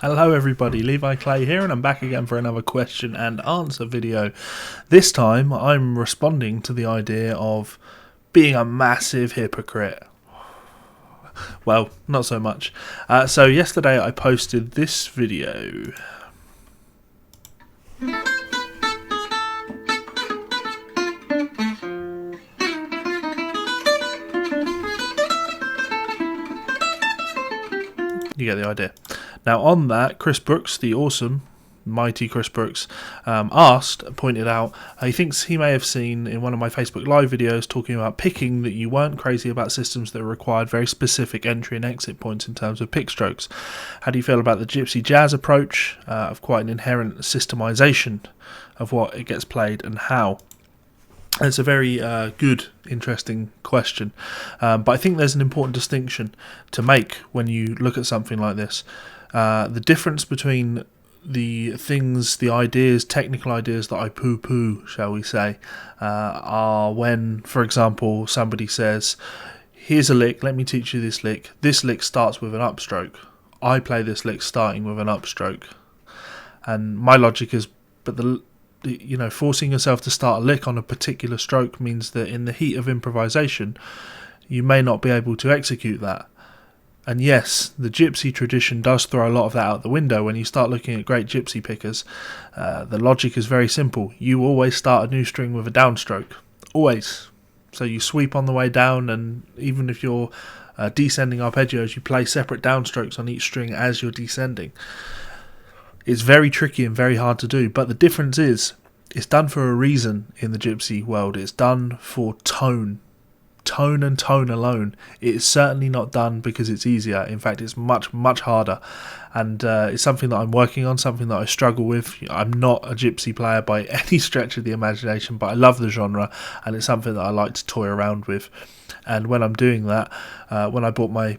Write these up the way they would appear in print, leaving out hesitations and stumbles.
Hello everybody, Levi Clay here, and I'm back again for another question and answer video. This time I'm responding to the idea of being a massive hypocrite. Well, not so much. So yesterday I posted this video. You get the idea. Now on that, Chris Brooks, the awesome, mighty Chris Brooks, pointed out, he thinks he may have seen in one of my Facebook Live videos talking about picking that you weren't crazy about systems that required very specific entry and exit points in terms of pick strokes. How do you feel about the Gypsy jazz approach of quite an inherent systemization of what it gets played and how? It's a very good, interesting question, but I think there's an important distinction to make when you look at something like this. The difference between the things, the ideas, technical ideas that I poo-poo, shall we say, are when, for example, somebody says, here's a lick, let me teach you this lick. This lick starts with an upstroke. I play this lick starting with an upstroke. And my logic is, forcing yourself to start a lick on a particular stroke means that in the heat of improvisation, you may not be able to execute that. And yes, the Gypsy tradition does throw a lot of that out the window. When you start looking at great Gypsy pickers, the logic is very simple. You always start a new string with a downstroke. Always. So you sweep on the way down, and even if you're descending arpeggios, you play separate downstrokes on each string as you're descending. It's very tricky and very hard to do, but the difference is, it's done for a reason in the Gypsy world. It's done for tone and tone alone. It's certainly not done because it's easier. In fact, it's much, much harder, and it's something that I'm working on, something that I struggle with. I'm not a Gypsy player by any stretch of the imagination, but I love the genre, and it's something that I like to toy around with. And when I'm doing that, when I bought my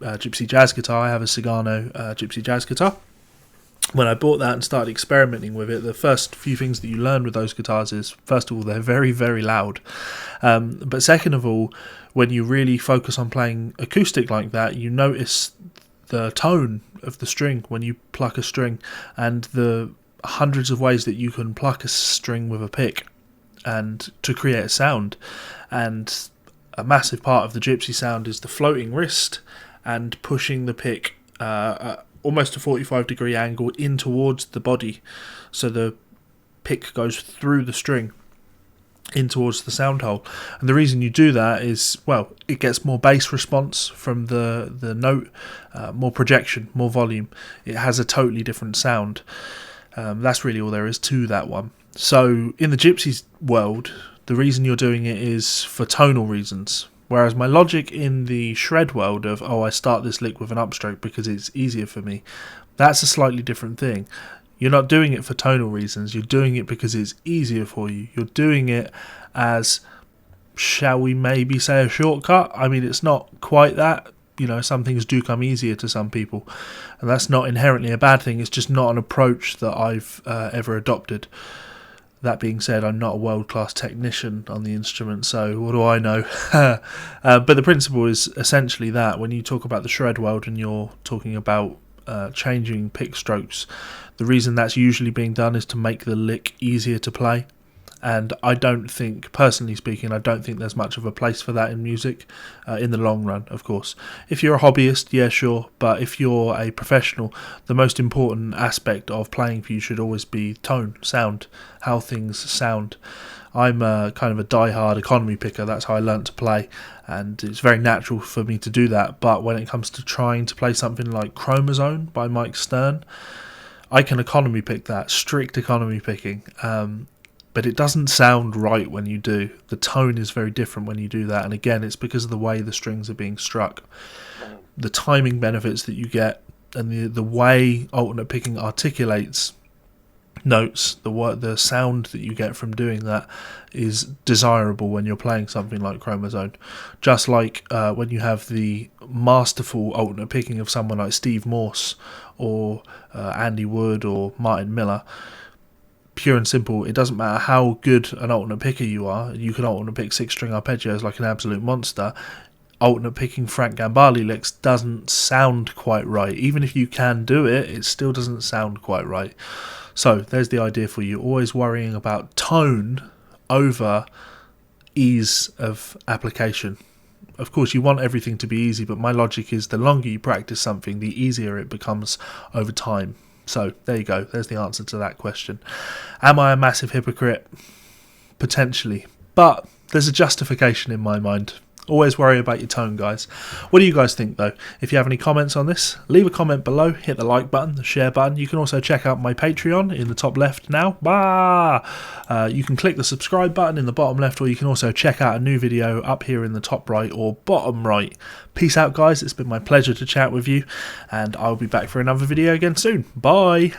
Gypsy jazz guitar, I have a Sagano Gypsy jazz guitar. When I bought that and started experimenting with it, the first few things that you learn with those guitars is, first of all, they're very, very loud. But second of all, when you really focus on playing acoustic like that, you notice the tone of the string when you pluck a string, and the hundreds of ways that you can pluck a string with a pick and to create a sound. And a massive part of the Gypsy sound is the floating wrist and pushing the pick almost a 45-degree angle in towards the body, so the pick goes through the string in towards the sound hole. And the reason you do that is, well, it gets more bass response from the note, more projection, more volume. It has a totally different sound. That's really all there is to that one. So in the Gypsy world, the reason you're doing it is for tonal reasons. Whereas my logic in the shred world of, I start this lick with an upstroke because it's easier for me, that's a slightly different thing. You're not doing it for tonal reasons, you're doing it because it's easier for you. You're doing it as, shall we maybe say, a shortcut? I mean, it's not quite that. Some things do come easier to some people, and that's not inherently a bad thing. It's just not an approach that I've ever adopted. That being said, I'm not a world-class technician on the instrument, so what do I know? But the principle is essentially that when you talk about the shred world and you're talking about changing pick strokes, the reason that's usually being done is to make the lick easier to play. And I don't think, personally speaking, there's much of a place for that in music, in the long run, of course. If you're a hobbyist, yeah, sure, but if you're a professional, the most important aspect of playing for you should always be tone, sound, how things sound. I'm kind of a die-hard economy picker, that's how I learnt to play, and it's very natural for me to do that. But when it comes to trying to play something like Chromazone by Mike Stern, I can economy pick that, strict economy picking. But it doesn't sound right when you do. The tone is very different when you do that. And again, it's because of the way the strings are being struck. The timing benefits that you get and the way alternate picking articulates notes, the sound that you get from doing that is desirable when you're playing something like Chromazone. Just like when you have the masterful alternate picking of someone like Steve Morse or Andy Wood or Martin Miller. Pure and simple, it doesn't matter how good an alternate picker you are. You can alternate pick 6-string arpeggios like an absolute monster. alternate picking Frank Gambale licks doesn't sound quite right. Even if you can do it, it still doesn't sound quite right. So there's the idea for you. Always worrying about tone over ease of application. Of course, you want everything to be easy, but my logic is the longer you practice something, the easier it becomes over time. So there you go. There's the answer to that question. Am I a massive hypocrite? Potentially. But there's a justification in my mind. Always worry about your tone, guys. What do you guys think, though? If you have any comments on this, leave a comment below. Hit the like button, the share button. You can also check out my Patreon in the top left now. You can click the subscribe button in the bottom left, or you can also check out a new video up here in the top right or bottom right. Peace out, guys. It's been my pleasure to chat with you, and I'll be back for another video again soon. Bye.